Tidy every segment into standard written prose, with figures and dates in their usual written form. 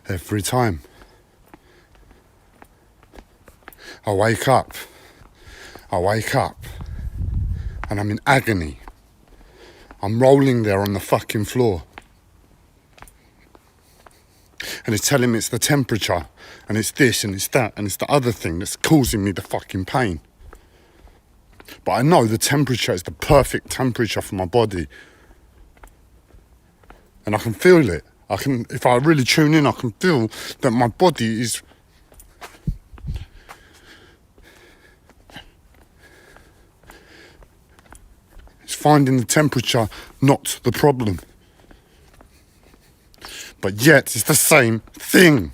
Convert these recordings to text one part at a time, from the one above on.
Every time. I wake up, and I'm in agony. I'm rolling there on the fucking floor. And it's telling me it's the temperature, and it's this, and it's that, and it's the other thing that's causing me the fucking pain. But I know the temperature is the perfect temperature for my body. And I can feel it. If I really tune in, I can feel that my body is... It's finding the temperature, not the problem. But yet, it's the same thing.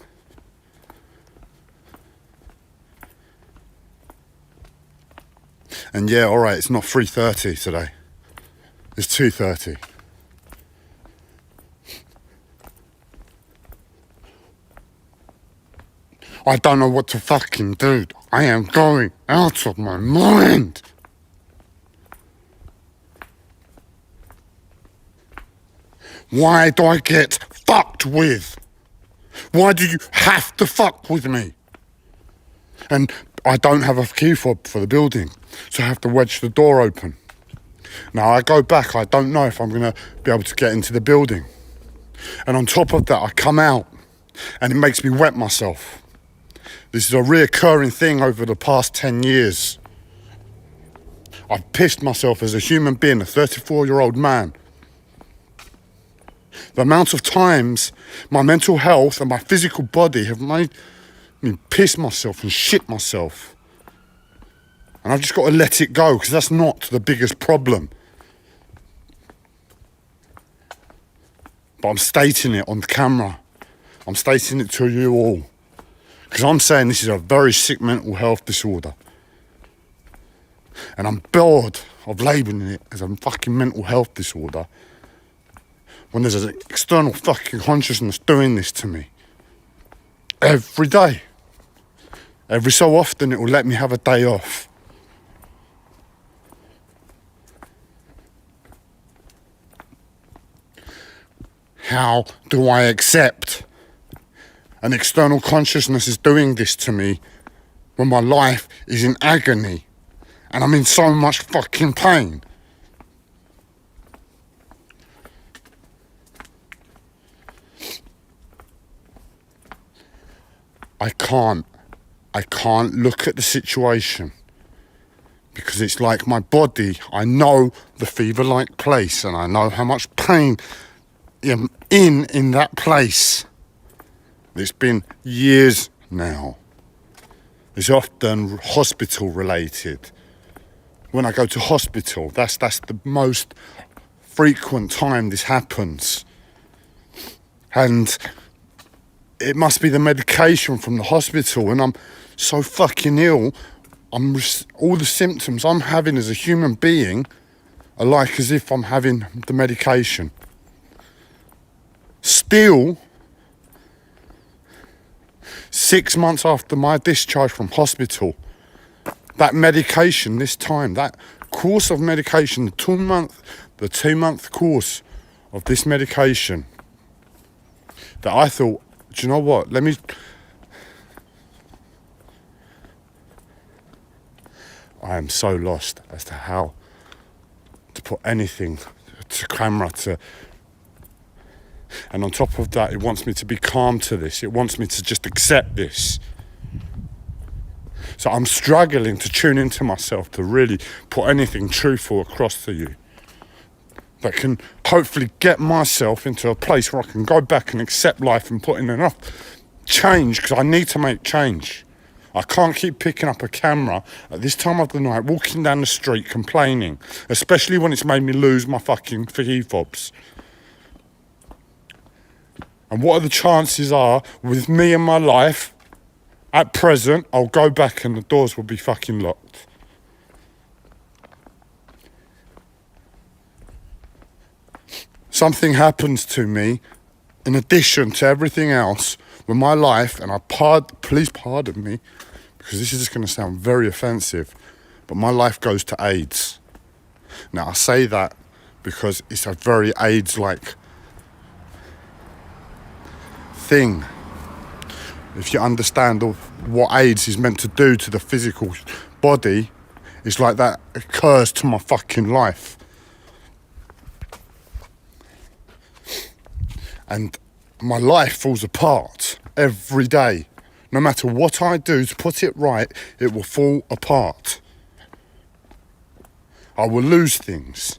And yeah, alright, it's not 3:30 today. It's 2:30. I don't know what to fucking do. I am going out of my mind. Why do I get fucked with? Why do you have to fuck with me? And I don't have a key fob for the building, so I have to wedge the door open. Now I go back, I don't know if I'm going to be able to get into the building. And on top of that, I come out and it makes me wet myself. This is a reoccurring thing over the past 10 years. I've pissed myself as a human being, a 34-year-old man. The amount of times my mental health and my physical body have made me piss myself and shit myself. And I've just got to let it go, because that's not the biggest problem. But I'm stating it on camera. I'm stating it to you all. Because I'm saying this is a very sick mental health disorder. And I'm bored of labelling it as a fucking mental health disorder when there's an external fucking consciousness doing this to me. Every day. Every so often it will let me have a day off. How do I accept an external consciousness is doing this to me when my life is in agony and I'm in so much fucking pain? I can't look at the situation, because it's like my body, I know the fever-like place, and I know how much pain I'm in that place. It's been years now. It's often hospital related. When I go to hospital, that's the most frequent time this happens. And it must be the medication from the hospital, and I'm so fucking ill. All the symptoms I'm having as a human being are like as if I'm having the medication. Still, 6 months after my discharge from hospital, that medication this time, that course of medication, the 2-month course of this medication, that I thought, do you know what, I am so lost as to how to put anything to camera to. And on top of that, it wants me to be calm to this. It wants me to just accept this. So I'm struggling to tune into myself to really put anything truthful across to you that can hopefully get myself into a place where I can go back and accept life and put in enough change, because I need to make change. I can't keep picking up a camera at this time of the night, walking down the street complaining, especially when it's made me lose my fucking fobs. And what are the chances are with me and my life at present, I'll go back and the doors will be fucking locked. Something happens to me in addition to everything else with my life, and please pardon me, because this is just going to sound very offensive, but my life goes to AIDS. Now I say that because it's a very AIDS-like thing. If you understand what AIDS is meant to do to the physical body, it's like that occurs to my fucking life. And my life falls apart every day. No matter what I do to put it right, it will fall apart. I will lose things.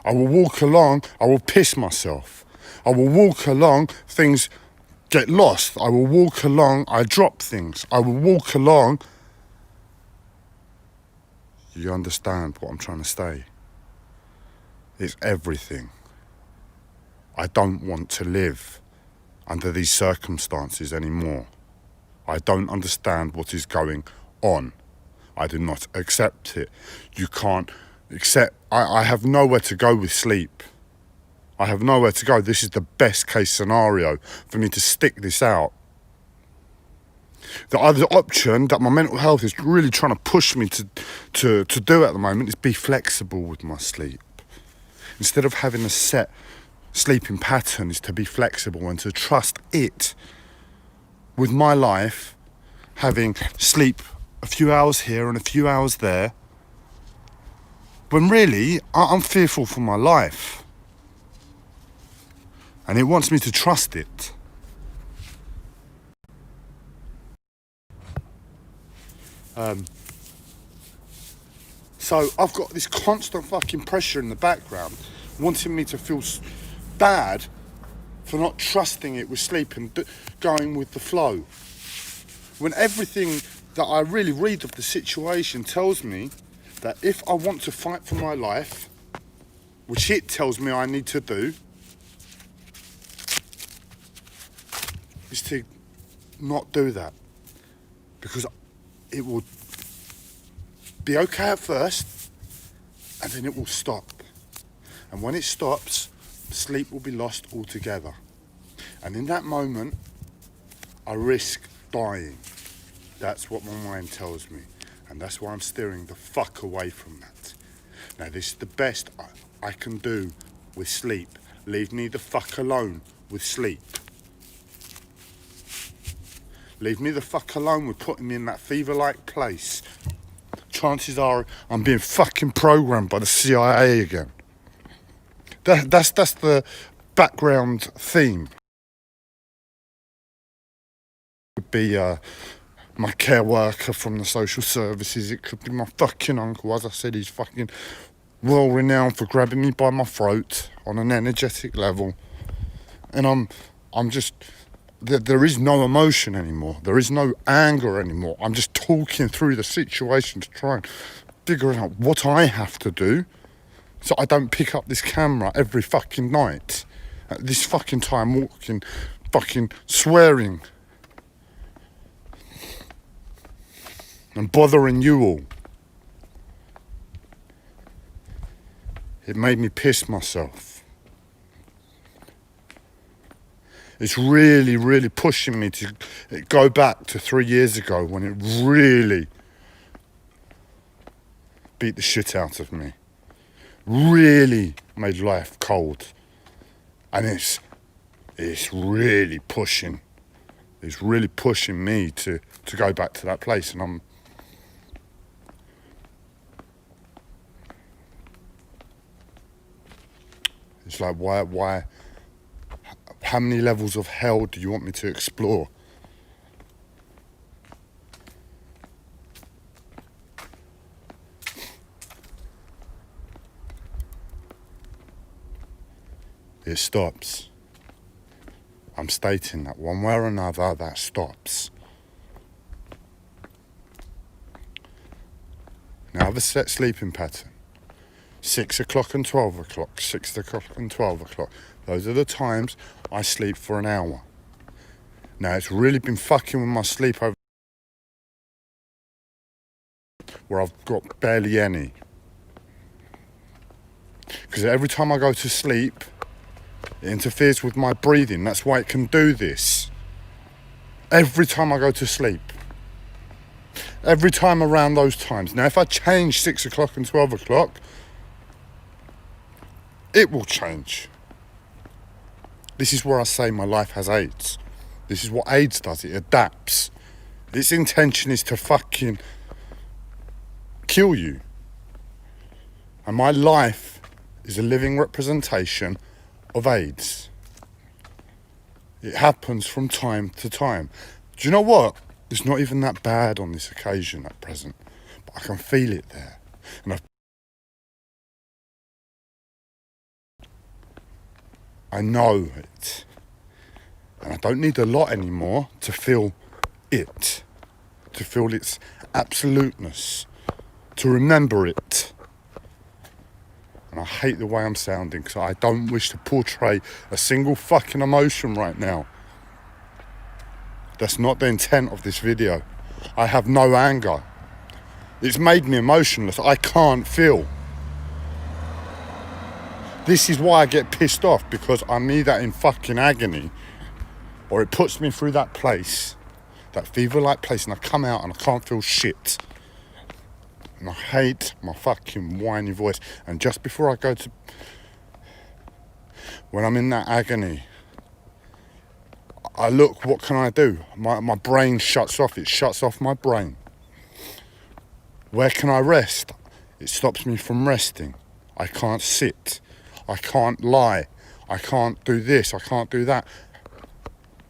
I will walk along, I will piss myself. I will walk along, things get lost. I will walk along, I drop things. I will walk along. You understand what I'm trying to say? It's everything. I don't want to live under these circumstances anymore. I don't understand what is going on. I do not accept it. You can't accept. I have nowhere to go with sleep. I have nowhere to go. This is the best case scenario for me to stick this out. The other option that my mental health is really trying to push me to do at the moment is be flexible with my sleep. Instead of having a set sleeping pattern, is to be flexible and to trust it with my life, having sleep a few hours here and a few hours there, when really I'm fearful for my life. And it wants me to trust it. So I've got this constant fucking pressure in the background, wanting me to feel bad for not trusting it with sleep and going with the flow. When everything that I really read of the situation tells me that if I want to fight for my life, which it tells me I need to do, is to not do that. Because it will be okay at first, and then it will stop. And when it stops, sleep will be lost altogether. And in that moment, I risk dying. That's what my mind tells me. And that's why I'm steering the fuck away from that. Now, this is the best I can do with sleep. Leave me the fuck alone with sleep. Leave me the fuck alone with putting me in that fever-like place. Chances are I'm being fucking programmed by the CIA again. That's the background theme. It could be my care worker from the social services. It could be my fucking uncle. As I said, he's fucking well renowned for grabbing me by my throat on an energetic level. And I'm just... There is no emotion anymore. There is no anger anymore. I'm just talking through the situation to try and figure out what I have to do so I don't pick up this camera every fucking night at this fucking time, walking, fucking swearing and bothering you all. It made me piss myself. It's really, really pushing me to go back to 3 years ago when it really beat the shit out of me. Really made life cold. And it's really pushing. It's really pushing me to go back to that place. And it's like, why? How many levels of hell do you want me to explore? It stops. I'm stating that one way or another, that stops. Now I have a set sleeping pattern. 6 o'clock and 12 o'clock, 6 o'clock and 12 o'clock. Those are the times I sleep for an hour. Now, it's really been fucking with my sleep over where I've got barely any. Because every time I go to sleep, it interferes with my breathing. That's why it can do this. Every time I go to sleep. Every time around those times. Now, if I change 6 o'clock and 12 o'clock, it will change. This is where I say my life has AIDS. This is what AIDS does. It adapts. Its intention is to fucking kill you. And my life is a living representation of AIDS. It happens from time to time. Do you know what? It's not even that bad on this occasion at present, but I can feel it there. And I know it. And I don't need a lot anymore to feel it, to feel its absoluteness, to remember it. And I hate the way I'm sounding because I don't wish to portray a single fucking emotion right now. That's not the intent of this video. I have no anger. It's made me emotionless. I can't feel. This is why I get pissed off, because I'm either in fucking agony or it puts me through that place, that fever-like place, and I come out and I can't feel shit. And I hate my fucking whiny voice. And just before I go to... when I'm in that agony, I look, what can I do? My brain shuts off. It shuts off my brain. Where can I rest? It stops me from resting. I can't sit. I can't lie. I can't do this. I can't do that.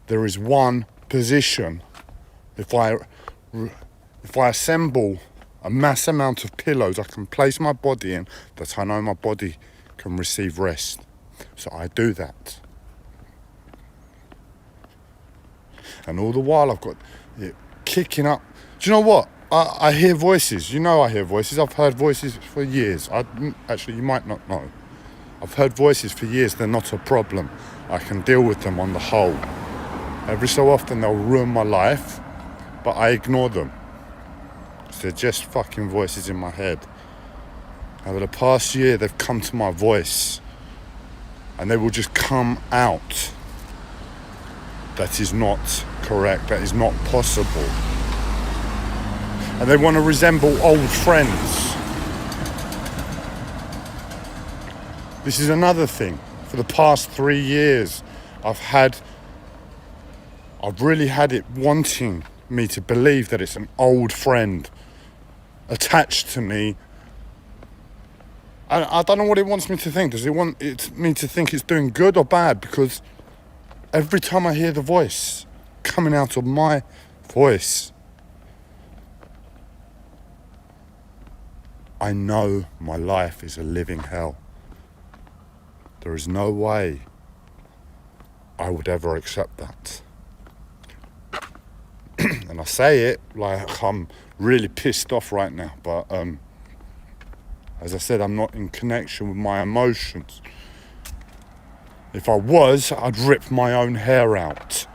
There is one position. If I assemble a mass amount of pillows I can place my body in, that I know my body can receive rest. So I do that. And all the while I've got it kicking up. Do you know what? I hear voices. You know I hear voices. I've heard voices for years. Actually, you might not know. I've heard voices for years. They're not a problem. I can deal with them on the whole. Every so often they'll ruin my life, but I ignore them. They're just fucking voices in my head. Over the past year, they've come to my voice, and they will just come out. That is not correct. That is not possible. And they want to resemble old friends. This is another thing. For the past 3 years, I've really had it wanting me to believe that it's an old friend attached to me. I don't know what it wants me to think. Does it want me to think it's doing good or bad? Because every time I hear the voice coming out of my voice, I know my life is a living hell. There is no way I would ever accept that. And I say it like I'm really pissed off right now, but as I said, I'm not in connection with my emotions. If I was, I'd rip my own hair out.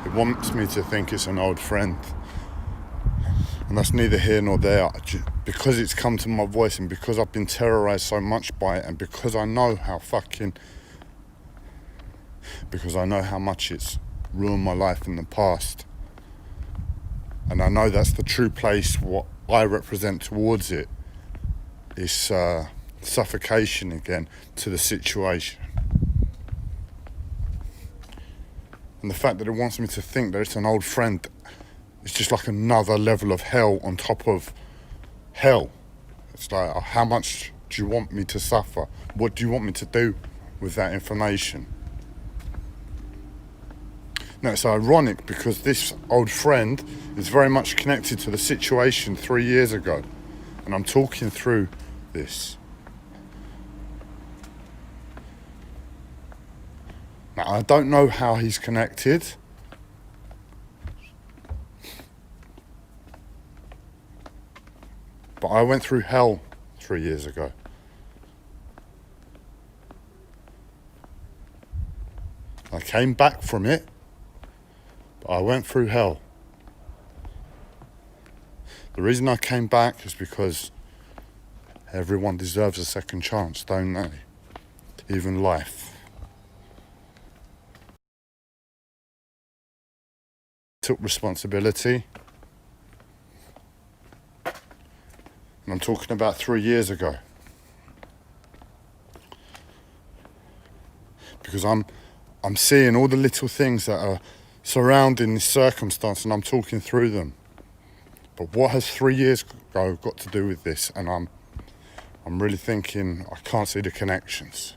It wants me to think it's an old friend. And that's neither here nor there. Because it's come to my voice, and because I've been terrorized so much by it, and because I know how much it's ruined my life in the past. And I know that's the true place. What I represent towards it is suffocation again to the situation. And the fact that it wants me to think that it's an old friend is just like another level of hell on top of hell. It's like, how much do you want me to suffer? What do you want me to do with that information? Now, it's ironic because this old friend is very much connected to the situation 3 years ago. And I'm talking through this. Now, I don't know how he's connected. But I went through hell 3 years ago. I came back from it, but I went through hell. The reason I came back is because everyone deserves a second chance, don't they? Even life. Took responsibility. And I'm talking about 3 years ago. Because I'm seeing all the little things that are surrounding this circumstance, and I'm talking through them. But what has 3 years ago got to do with this? And I'm really thinking I can't see the connections.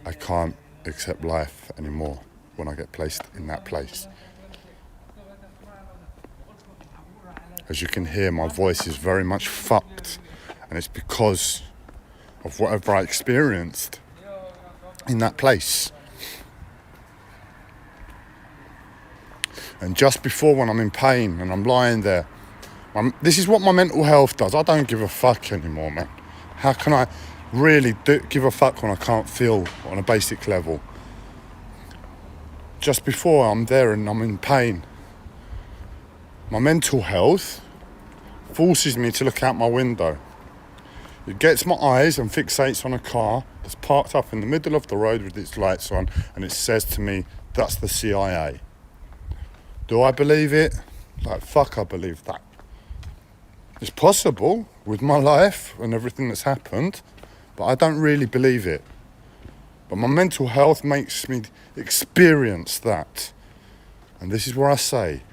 I can't accept life anymore when I get placed in that place. As you can hear, my voice is very much fucked, and it's because of whatever I experienced in that place. And just before, when I'm in pain and I'm lying there, this is what my mental health does. I don't give a fuck anymore, man. How can I really give a fuck when I can't feel on a basic level? Just before I'm there and I'm in pain, my mental health forces me to look out my window. It gets my eyes and fixates on a car that's parked up in the middle of the road with its lights on, and it says to me, that's the CIA. Do I believe it? Like, fuck, I believe that. It's possible with my life and everything that's happened, but I don't really believe it. But my mental health makes me experience that. And this is where I say,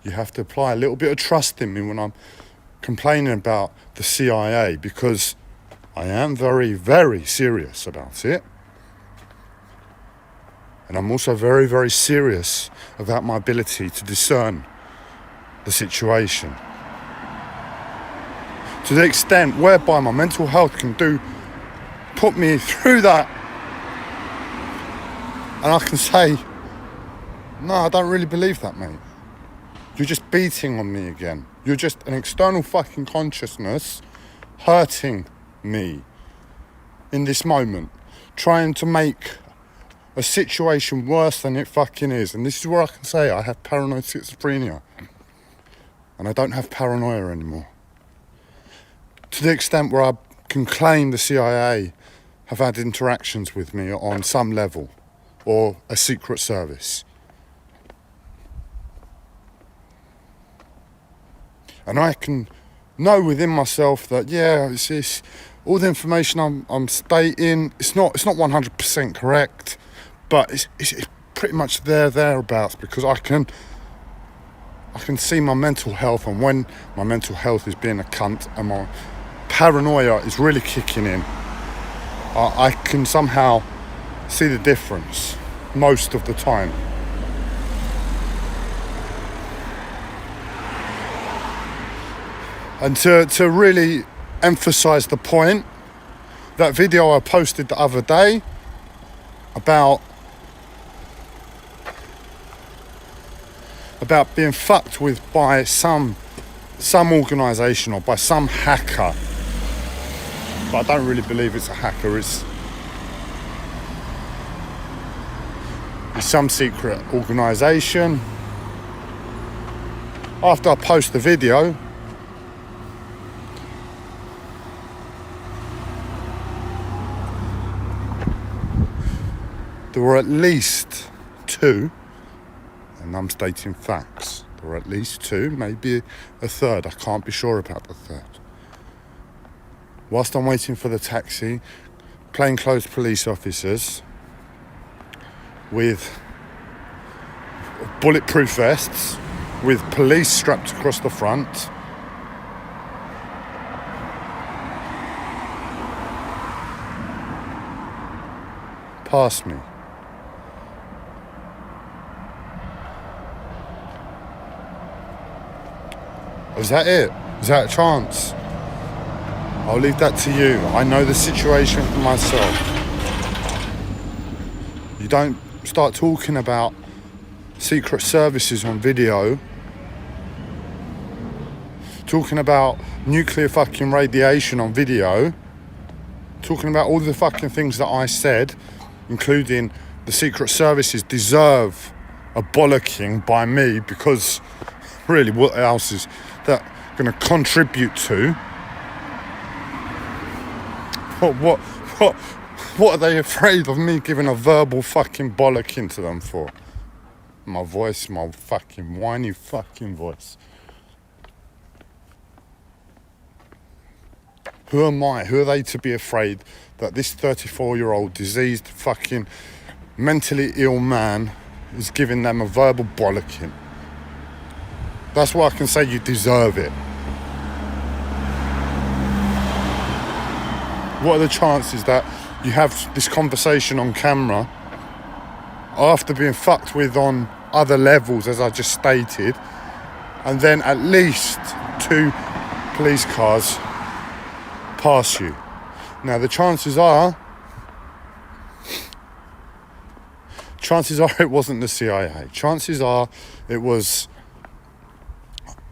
you have to apply a little bit of trust in me when I'm complaining about the CIA, because I am very, very serious about it. And I'm also very, very serious about my ability to discern the situation. To the extent whereby my mental health can put me through that, and I can say, no, I don't really believe that, mate. You're just beating on me again. You're just an external fucking consciousness hurting me in this moment, trying to make a situation worse than it fucking is. And this is where I can say I have paranoid schizophrenia, and I don't have paranoia anymore. To the extent where I can claim the CIA have had interactions with me on some level, or a secret service. And I can know within myself that, yeah, it's all the information I'm stating, it's not 100% correct, but it's pretty much thereabouts, because I can see my mental health, and when my mental health is being a cunt and my paranoia is really kicking in, I can somehow see the difference most of the time. And to really emphasize the point, that video I posted the other day about being fucked with by some organisation or by some hacker, but I don't really believe it's a hacker. It's some secret organisation. After I post the video, there were at least 2, and I'm stating facts, there were at least 2, maybe a third, I can't be sure about the third. Whilst I'm waiting for the taxi, plainclothes police officers with bulletproof vests, with police strapped across the front, passed me. Is that it? Is that a chance? I'll leave that to you. I know the situation for myself. You don't start talking about secret services on video, talking about nuclear fucking radiation on video, talking about all the fucking things that I said, including the secret services deserve a bollocking by me, because really what else is that going to contribute to? What are they afraid of me giving a verbal fucking bollocking to them for? My voice, my fucking whiny fucking voice. Who am I? Who are they to be afraid that this 34-year-old diseased fucking mentally ill man is giving them a verbal bollocking? That's why I can say you deserve it. What are the chances that you have this conversation on camera after being fucked with on other levels, as I just stated, and then at least 2 police cars pass you? Now the chances are it wasn't the CIA. Chances are it was,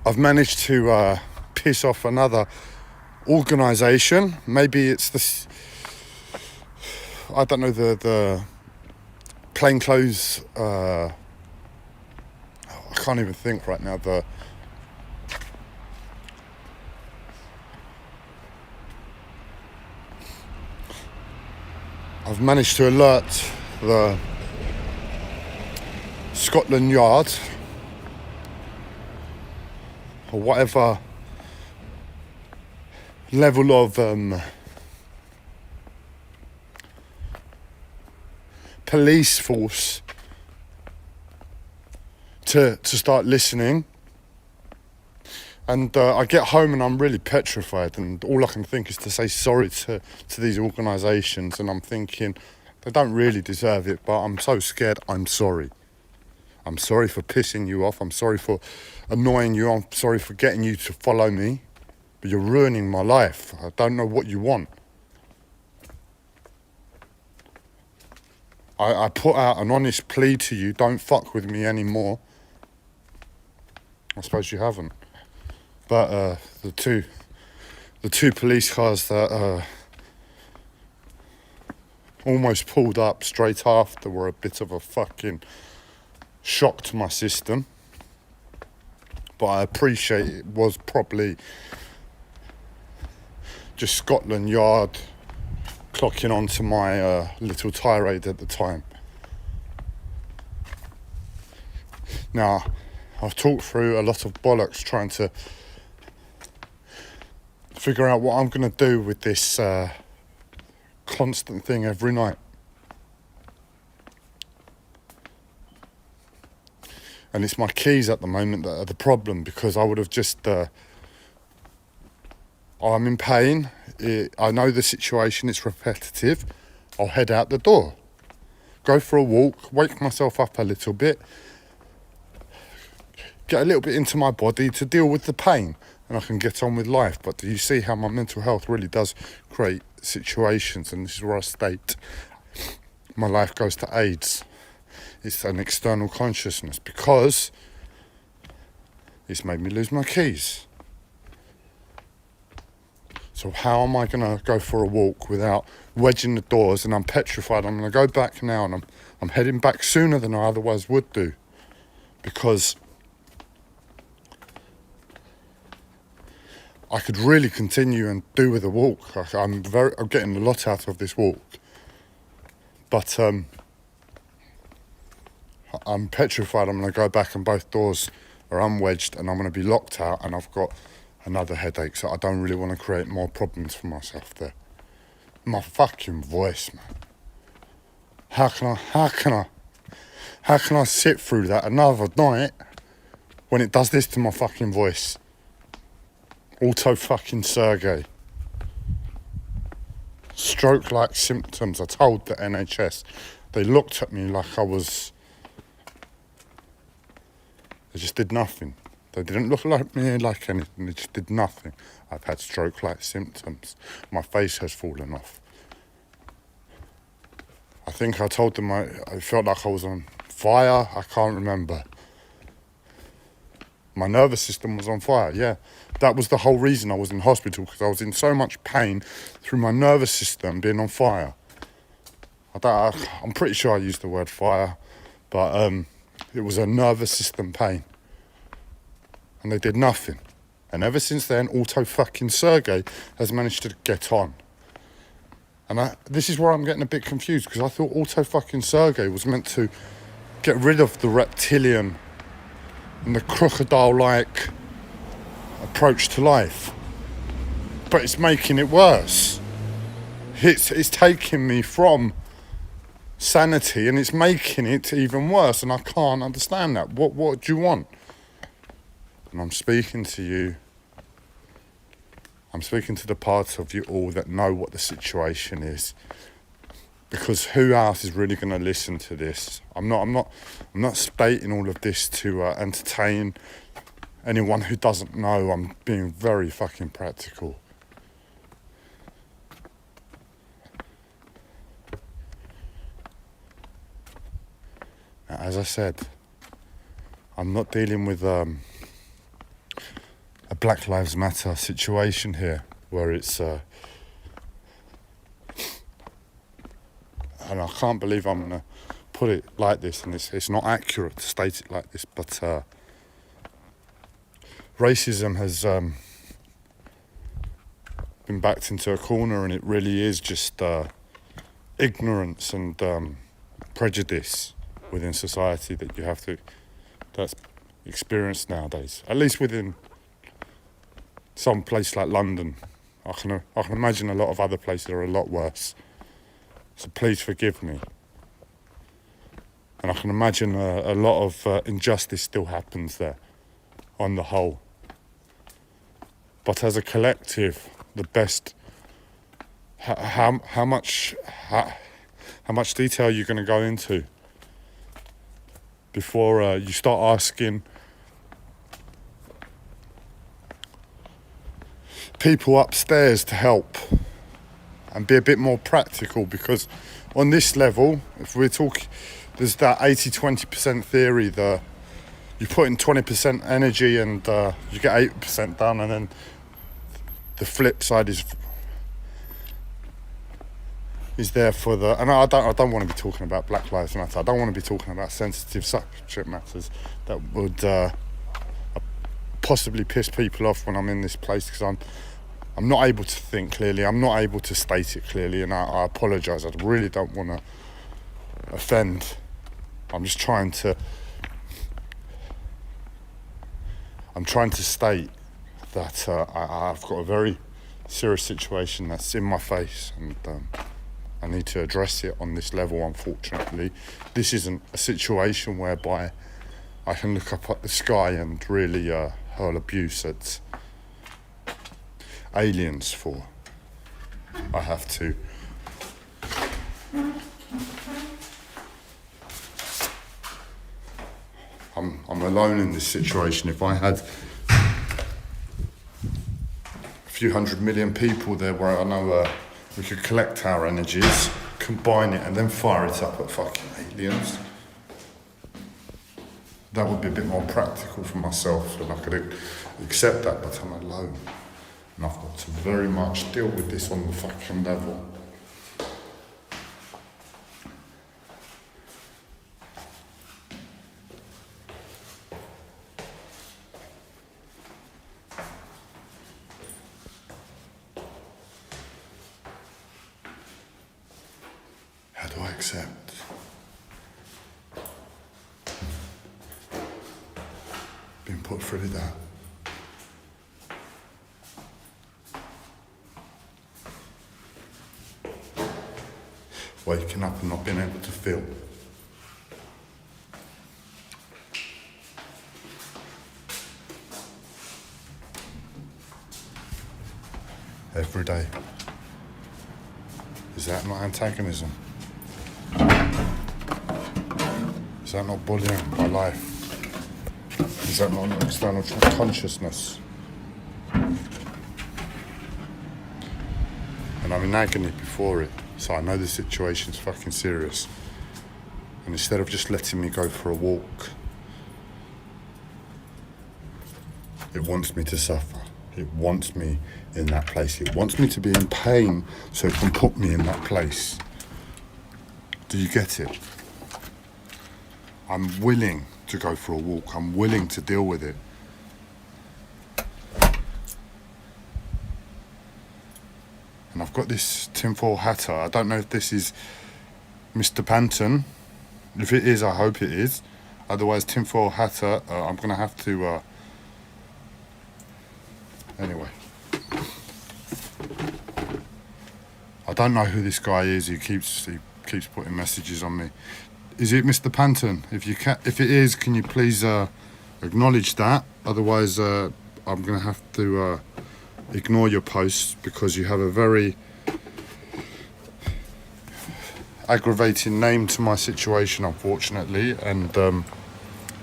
I've managed to piss off another organisation. Maybe it's the, I don't know, the plainclothes, I can't even think right now, I've managed to alert the Scotland Yard, or whatever level of police force to start listening. And I get home and I'm really petrified, and all I can think is to say sorry to these organisations, and I'm thinking they don't really deserve it, but I'm so scared. I'm sorry. I'm sorry for pissing you off. I'm sorry for annoying you. I'm sorry for getting you to follow me, but you're ruining my life. I don't know what you want. I put out an honest plea to you, don't fuck with me anymore. I suppose you haven't. But the two police cars that almost pulled up straight after were a bit of a fucking shock to my system. But I appreciate it was probably just Scotland Yard clocking onto my little tirade at the time. Now, I've talked through a lot of bollocks trying to figure out what I'm going to do with this constant thing every night. And it's my keys at the moment that are the problem, because I would have just... I'm in pain. I know the situation, it's repetitive. I'll head out the door. Go for a walk, wake myself up a little bit. Get a little bit into my body to deal with the pain, and I can get on with life. But do you see how my mental health really does create situations? And this is where I state my life goes to AIDS. It's an external consciousness, because it's made me lose my keys. So how am I going to go for a walk without wedging the doors? And I'm petrified. I'm going to go back now, and I'm heading back sooner than I otherwise would do, because I could really continue and do with a walk. I'm getting a lot out of this walk, but I'm petrified. I'm going to go back and both doors are unwedged, and I'm going to be locked out, and I've got another headache, so I don't really want to create more problems for myself there. My fucking voice, man. How can I sit through that another night when it does this to my fucking voice? Auto fucking Sergey. Stroke-like symptoms. I told the NHS. They looked at me like I was... They just did nothing. They didn't look like me like anything. They just did nothing. I've had stroke-like symptoms. My face has fallen off. I think I told them I felt like I was on fire. I can't remember. My nervous system was on fire, yeah. That was the whole reason I was in hospital, because I was in so much pain through my nervous system being on fire. I'm pretty sure I used the word fire, but it was a nervous system pain. And they did nothing. And ever since then, Auto fucking Sergey has managed to get on. And this is where I'm getting a bit confused, because I thought Auto fucking Sergey was meant to get rid of the reptilian and the crocodile-like approach to life. But it's making it worse. It's taking me from sanity and it's making it even worse, and I can't understand that. What do you want? And I'm speaking to you. I'm speaking to the parts of you all that know what the situation is. Because who else is really going to listen to this? I'm not stating all of this to entertain anyone who doesn't know. I'm being very fucking practical. Now, as I said, I'm not dealing with a Black Lives Matter situation here, where it's and I can't believe I'm going to put it like this, and it's not accurate to state it like this, but racism has been backed into a corner, and it really is just ignorance and prejudice within society that's experienced nowadays, at least within some place like London. I can imagine a lot of other places are a lot worse. So please forgive me. And I can imagine a lot of injustice still happens there, on the whole. But as a collective, the best. How much detail are you going to go into before you start asking people upstairs to help? And be a bit more practical, because on this level, if we're talking, there's that 80-20% theory that you put in 20% energy and you get 80% done, and then the flip side is there for the. And I don't want to be talking about Black Lives Matter. I don't want to be talking about sensitive subject matters that would possibly piss people off when I'm in this place, because I'm not able to think clearly. I'm not able to state it clearly, and I apologise. I really don't want to offend. I'm just trying to state that I've got a very serious situation that's in my face, and I need to address it on this level. Unfortunately, this isn't a situation whereby I can look up at the sky and really hurl abuse at aliens for. I have to I'm alone in this situation. If I had a few 100 million people there, where I know we could collect our energies, combine it, and then fire it up at fucking aliens, that would be a bit more practical for myself, and I could accept that, but I'm alone. And I've got to very much deal with this on the fucking level. How do I accept? Being put through that. Waking up and not being able to feel. Every day. Is that not antagonism? Is that not bullying by life? Is that not an external consciousness? And I'm in agony before it. So I know the situation's fucking serious. And instead of just letting me go for a walk, it wants me to suffer. It wants me in that place. It wants me to be in pain so it can put me in that place. Do you get it? I'm willing to go for a walk. I'm willing to deal with it. And I've got this tinfoil hatter. I don't know if this is Mr. Panton If it is, I hope it is. Otherwise, tinfoil hatter, I'm going to have to... Anyway. I don't know who this guy is. He keeps putting messages on me. Is it Mr. Panton? If it is, can you please acknowledge that? Otherwise, I'm going to have to ignore your posts because you have a very aggravating name to my situation, unfortunately. And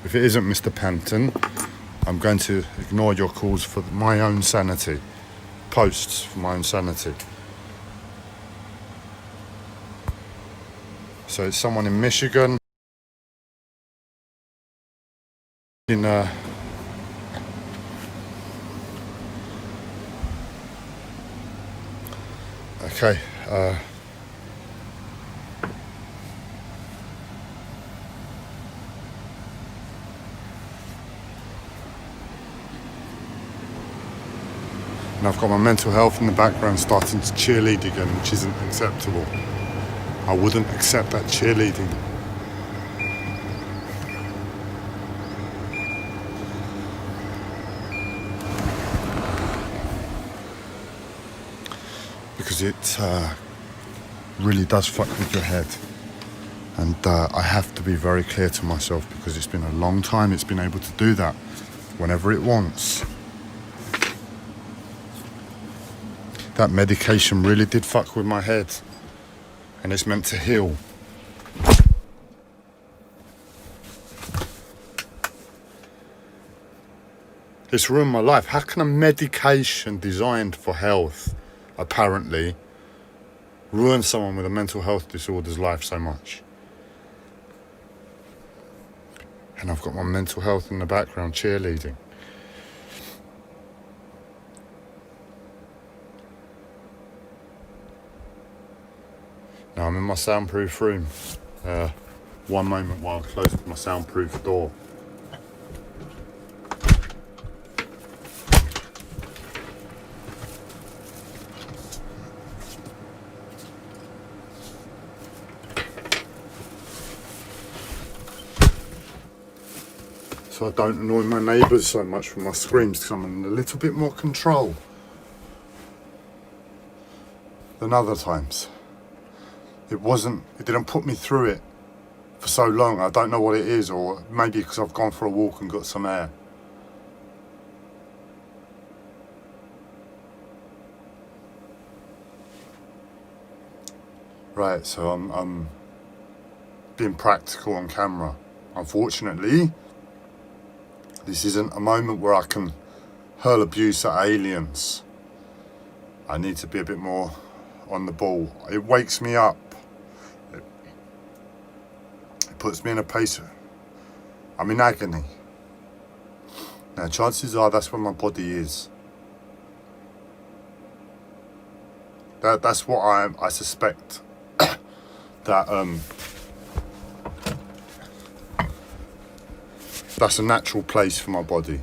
if it isn't Mr. Panton, I'm going to ignore your calls for my own sanity. Posts for my own sanity. So it's someone in Michigan. Okay. And I've got my mental health in the background starting to cheerlead again, which isn't acceptable. I wouldn't accept that cheerleading. Because it really does fuck with your head. And I have to be very clear to myself because it's been a long time it's been able to do that whenever it wants. That medication really did fuck with my head. And it's meant to heal. It's ruined my life. How can a medication designed for health, apparently, ruin someone with a mental health disorder's life so much? And I've got my mental health in the background cheerleading. Now I'm in my soundproof room. One moment while I close my soundproof door. So I don't annoy my neighbours so much with my screams because I'm in a little bit more control than other times. It didn't put me through it for so long. I don't know what it is, or maybe because I've gone for a walk and got some air. Right, so I'm being practical on camera. Unfortunately, this isn't a moment where I can hurl abuse at aliens. I need to be a bit more on the ball. It wakes me up. It puts me in a place where I'm in agony. Now, chances are that's where my body is. That's what I suspect. That that's a natural place for my body.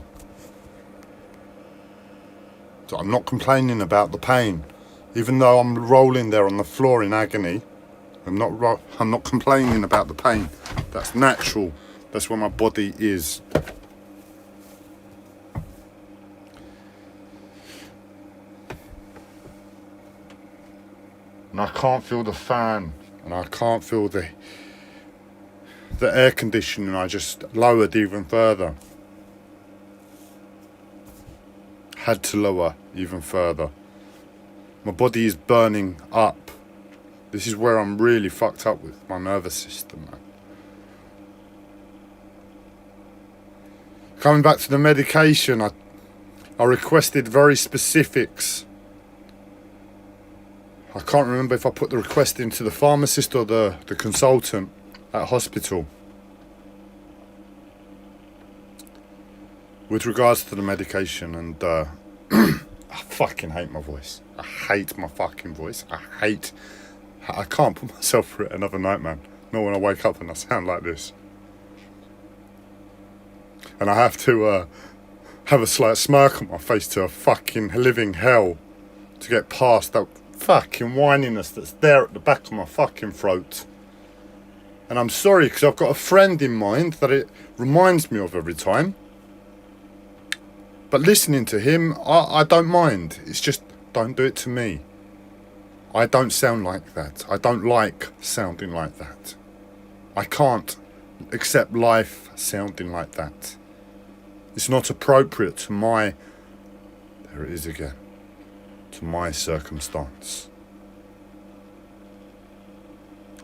So I'm not complaining about the pain, even though I'm rolling there on the floor in agony. I'm not complaining about the pain. That's natural. That's where my body is. And I can't feel the fan, and I can't feel the air conditioning. I just lowered even further. Had to lower even further. My body is burning up. This is where I'm really fucked up with my nervous system, man. Coming back to the medication, I requested very specifics. I can't remember if I put the request into the pharmacist or the consultant at hospital. With regards to the medication, and I fucking hate my voice. I hate my fucking voice. I can't put myself through it another night, man. Not when I wake up and I sound like this. And I have to have a slight smirk on my face to a fucking living hell to get past that fucking whininess that's there at the back of my fucking throat. And I'm sorry, because I've got a friend in mind that it reminds me of every time. But listening to him, I don't mind. It's just, don't do it to me. I don't sound like that. I don't like sounding like that. I can't accept life sounding like that. It's not appropriate to my, there it is again, to my circumstance.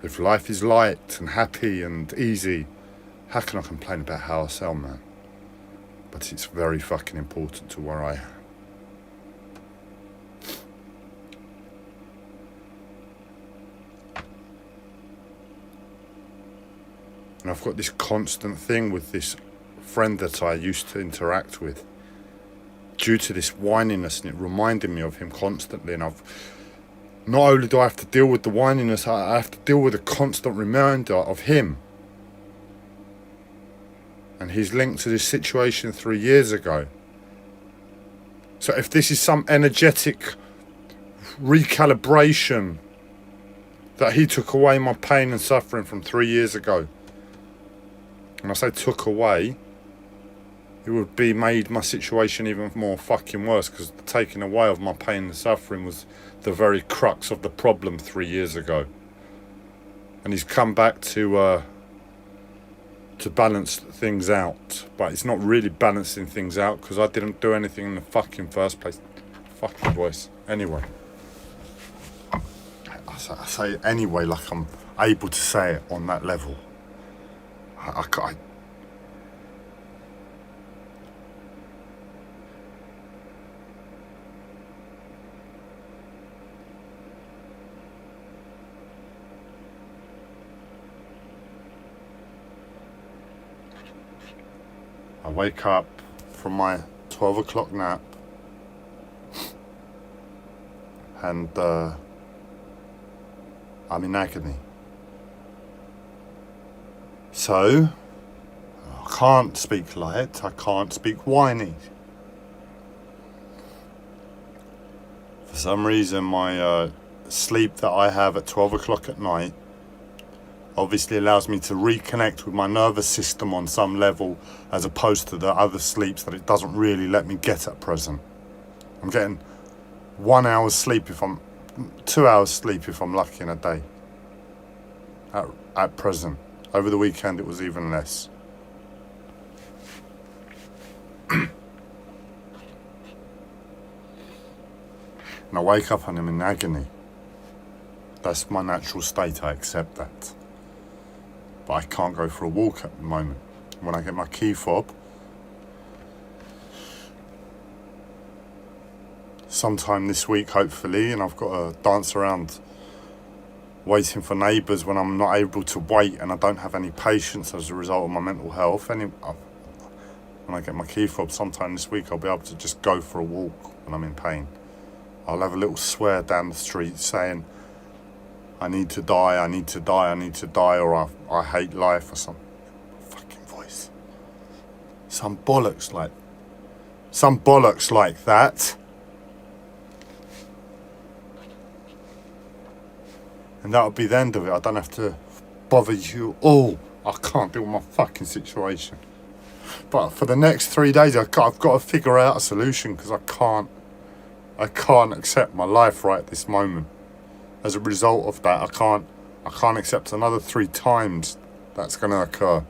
If life is light and happy and easy, how can I complain about how I sound, man? But it's very fucking important to where I am. And I've got this constant thing with this friend that I used to interact with, due to this whininess, and it reminded me of him constantly. And not only do I have to deal with the whininess, I have to deal with a constant reminder of him. And he's linked to this situation 3 years ago. So if this is some energetic recalibration that he took away my pain and suffering from 3 years ago, and I say took away, it would be made my situation even more fucking worse, because the taking away of my pain and suffering was the very crux of the problem 3 years ago. And he's come back to balance things out, but it's not really balancing things out, because I didn't do anything in the fucking first place. Fucking voice. Anyway, I say anyway like I'm able to say it on that level. I wake up from my 12 o'clock nap and I'm in agony. So, I can't speak light, I can't speak whiny. For some reason, my sleep that I have at 12 o'clock at night obviously allows me to reconnect with my nervous system on some level, as opposed to the other sleeps that it doesn't really let me get at present. I'm getting 1 hour's sleep 2 hours sleep if I'm lucky in a day. At present. Over the weekend it was even less. And I wake up and I'm in agony. That's my natural state, I accept that. But I can't go for a walk at the moment. When I get my key fob, sometime this week hopefully, and I've got to dance around waiting for neighbours when I'm not able to wait and I don't have any patience as a result of my mental health. When I get my key fob sometime this week, I'll be able to just go for a walk when I'm in pain. I'll have a little swear down the street saying, I need to die, I need to die, I need to die, or I hate life, or some fucking voice. Some bollocks like that. And that'll be the end of it. I don't have to bother you all. I can't deal with my fucking situation. But for the next 3 days, I've got to figure out a solution, because I can't accept my life right this moment. As a result of that, I can't accept another 3 times that's going to occur.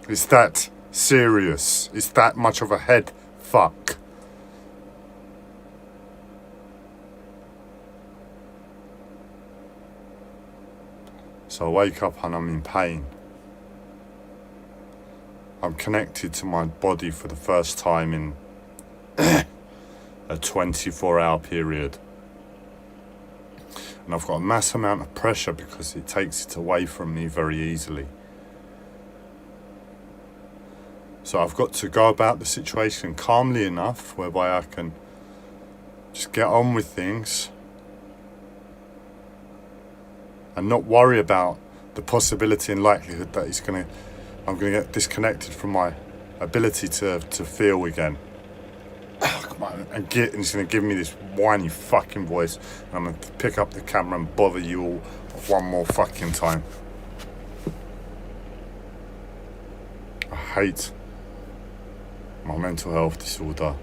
It's that serious. It's that much of a head fuck. So I wake up and I'm in pain. I'm connected to my body for the first time in a 24-hour period. And I've got a mass amount of pressure because it takes it away from me very easily. So I've got to go about the situation calmly enough whereby I can just get on with things and not worry about the possibility and likelihood that I'm going to get disconnected from my ability to feel again. And it's going to give me this whiny fucking voice, and I'm going to pick up the camera and bother you all one more fucking time. I hate my mental health disorder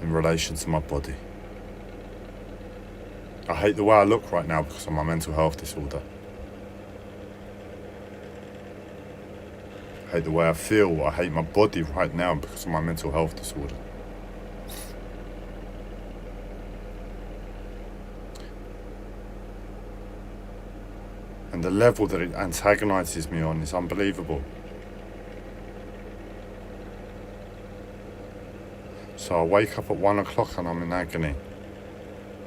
in relation to my body. I hate the way I look right now because of my mental health disorder. I hate the way I feel. I hate my body right now because of my mental health disorder. And the level that it antagonizes me on is unbelievable. So I wake up at 1 o'clock and I'm in agony.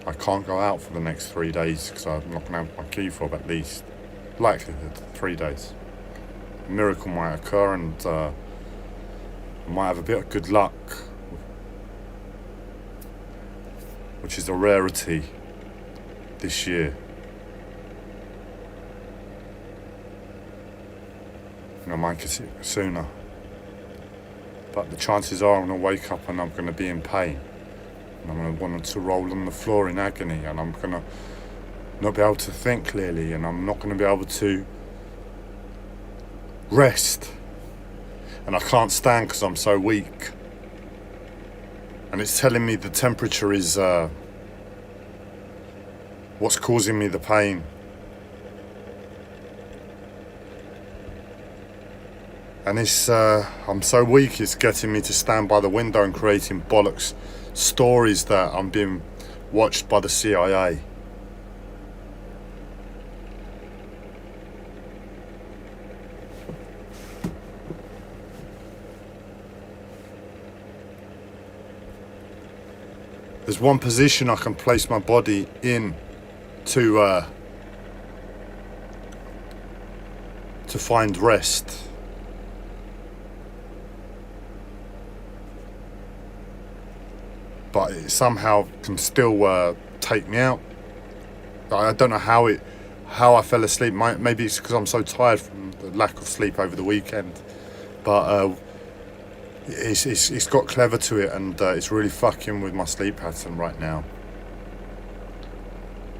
I can't go out for the next 3 days because I'm not going to have my key fob at least. Likelihood, 3 days. A miracle might occur and I might have a bit of good luck, which is a rarity this year. And I might get it sooner. But the chances are I'm going to wake up and I'm going to be in pain. And I'm going to want to roll on the floor in agony. And I'm going to not be able to think clearly. And I'm not going to be able to rest. And I can't stand because I'm so weak. And it's telling me the temperature is what's causing me the pain. And it's, I'm so weak, it's getting me to stand by the window and creating bollocks stories that I'm being watched by the CIA. There's one position I can place my body in to find rest. But it somehow can still take me out. I don't know how I fell asleep. Maybe it's because I'm so tired from the lack of sleep over the weekend. But it's got clever to it, and it's really fucking with my sleep pattern right now.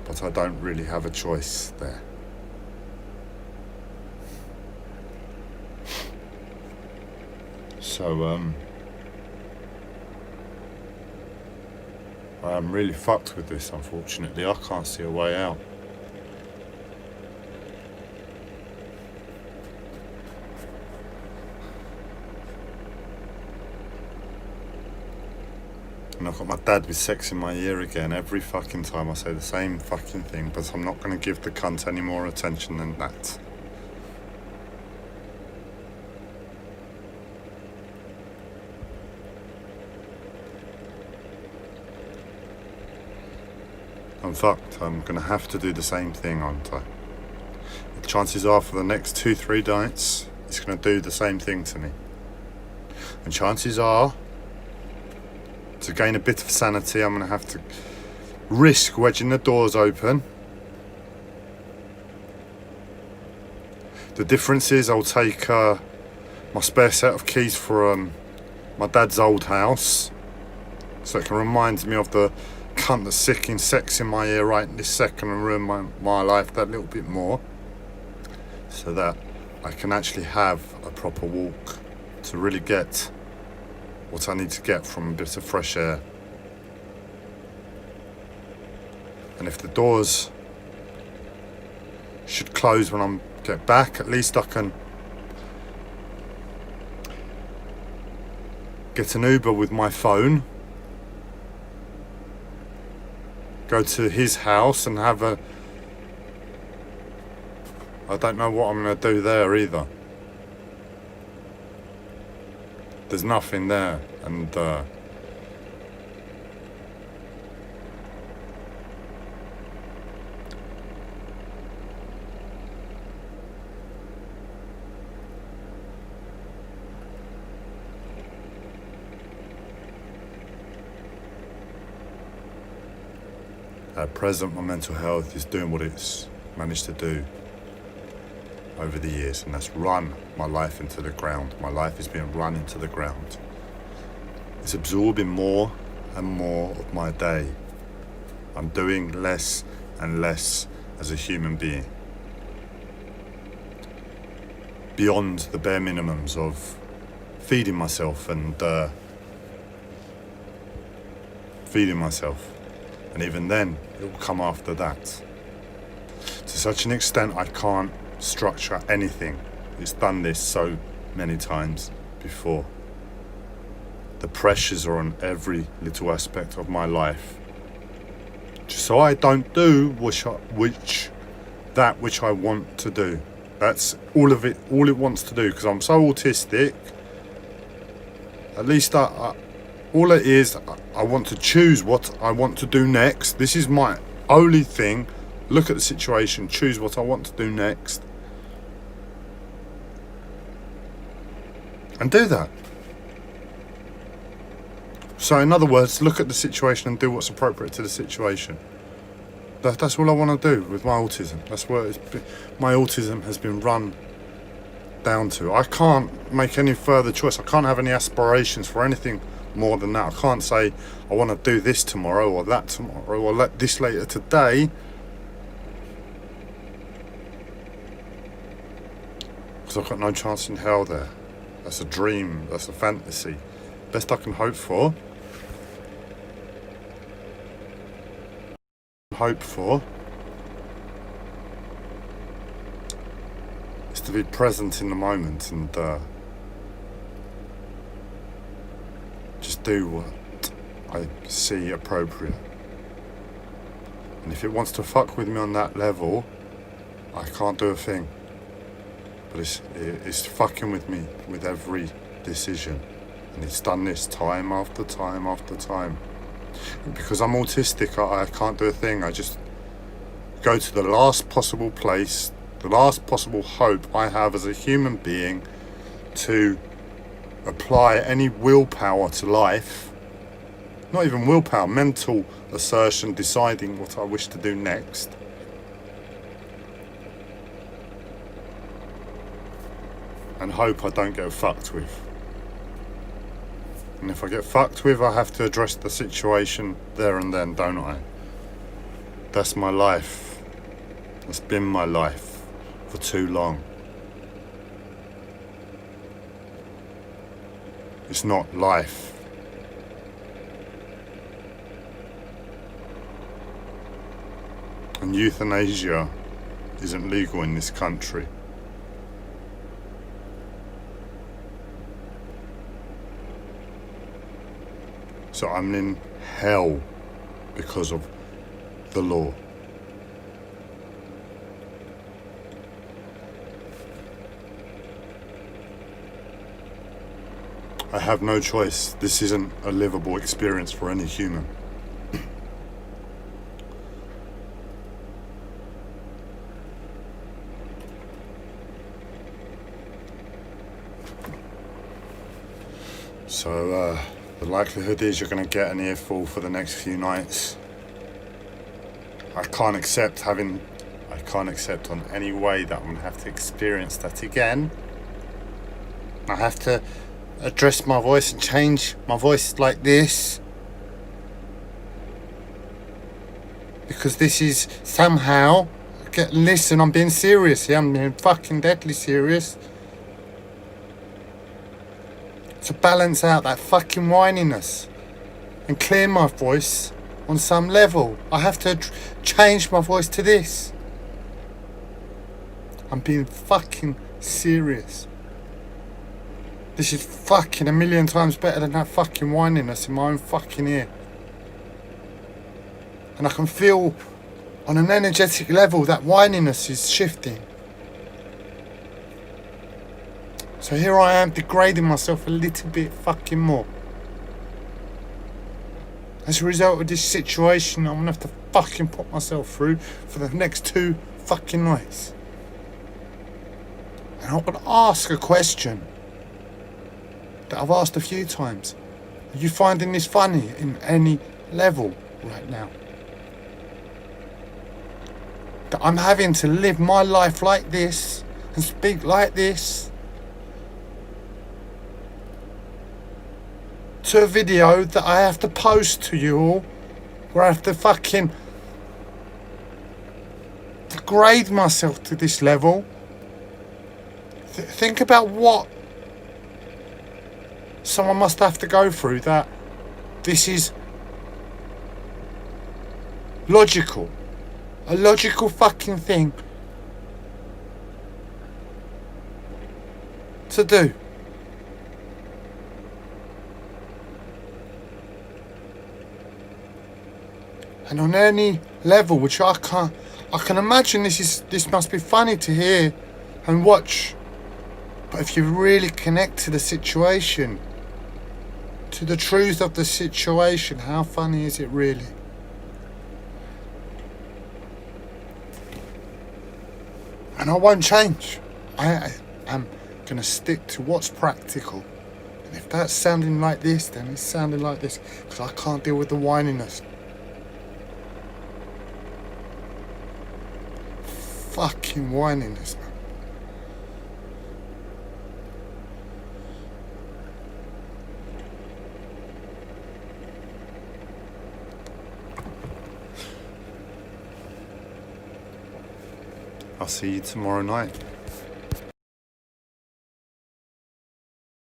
But I don't really have a choice there. So I'm really fucked with this, unfortunately. I can't see a way out. And I've got my dad with sex in my ear again every fucking time I say the same fucking thing, but I'm not going to give the cunt any more attention than that. I'm fucked. I'm going to have to do the same thing, aren't I? The chances are for the next 2-3 nights, it's going to do the same thing to me. And chances are, to gain a bit of sanity, I'm going to have to risk wedging the doors open. The difference is I'll take my spare set of keys for my dad's old house, so it can remind me of the cunt that's sicking sex in my ear right this second and ruin my life that little bit more, so that I can actually have a proper walk to really get what I need to get from a bit of fresh air. And if the doors should close when I get back, at least I can get an Uber with my phone, go to his house and have a... I don't know what I'm going to do there either. There's nothing there, and at present my mental health is doing what it's managed to do over the years, and that's run my life into the ground. My life is being run into the ground. It's absorbing more and more of my day. I'm doing less and less as a human being. Beyond the bare minimums of feeding myself and feeding myself. And even then, it will come after that. To such an extent, I can't structure anything. It's done this so many times before. The pressures are on every little aspect of my life. Just so I don't do that which I want to do. That's all of it, all it wants to do, because I'm so autistic. At least all it is, I want to choose what I want to do next. This is my only thing. Look at the situation, choose what I want to do next, and do that. So in other words, look at the situation and do what's appropriate to the situation. That's all I want to do with my autism. That's what my autism has been run down to. I can't make any further choice. I can't have any aspirations for anything more than that. I can't say I want to do this tomorrow or that tomorrow or let this later today, because I've got no chance in hell there. That's a dream. That's a fantasy. Best I can hope for is to be present in the moment and just do what I see appropriate. And if it wants to fuck with me on that level, I can't do a thing. But it's fucking with me with every decision. And it's done this time after time after time. And because I'm autistic, I can't do a thing. I just go to the last possible place, the last possible hope I have as a human being to apply any willpower to life. Not even willpower, mental assertion, deciding what I wish to do next. And hope I don't get fucked with. And if I get fucked with, I have to address the situation there and then, don't I? That's my life. That's been my life for too long. It's not life. And euthanasia isn't legal in this country. So I'm in hell because of the law. I have no choice. This isn't a livable experience for any human. So, the likelihood is you're going to get an earful for the next few nights. I can't accept on any way that I'm going to have to experience that again. I have to address my voice and change my voice like this, because this is somehow, listen, I'm being serious here, I'm being fucking deadly serious. To balance out that fucking whininess and clear my voice on some level, I have to change my voice to this. I'm being fucking serious. This is fucking a million times better than that fucking whininess in my own fucking ear. And I can feel on an energetic level that whininess is shifting. So here I am degrading myself a little bit fucking more. As a result of this situation, I'm gonna have to fucking put myself through for the next 2 fucking nights. And I'm gonna ask a question that I've asked a few times. Are you finding this funny in any level right now? That I'm having to live my life like this and speak like this to a video that I have to post to you all, where I have to fucking degrade myself to this level. Think about what someone must have to go through, that this is logical. A logical fucking thing to do. And on any level, which I can imagine this must be funny to hear and watch. But if you really connect to the situation, to the truth of the situation, how funny is it really? And I won't change. I am going to stick to what's practical. And if that's sounding like this, then it's sounding like this. Because I can't deal with the whininess. Fucking whininess, man. I'll see you tomorrow night.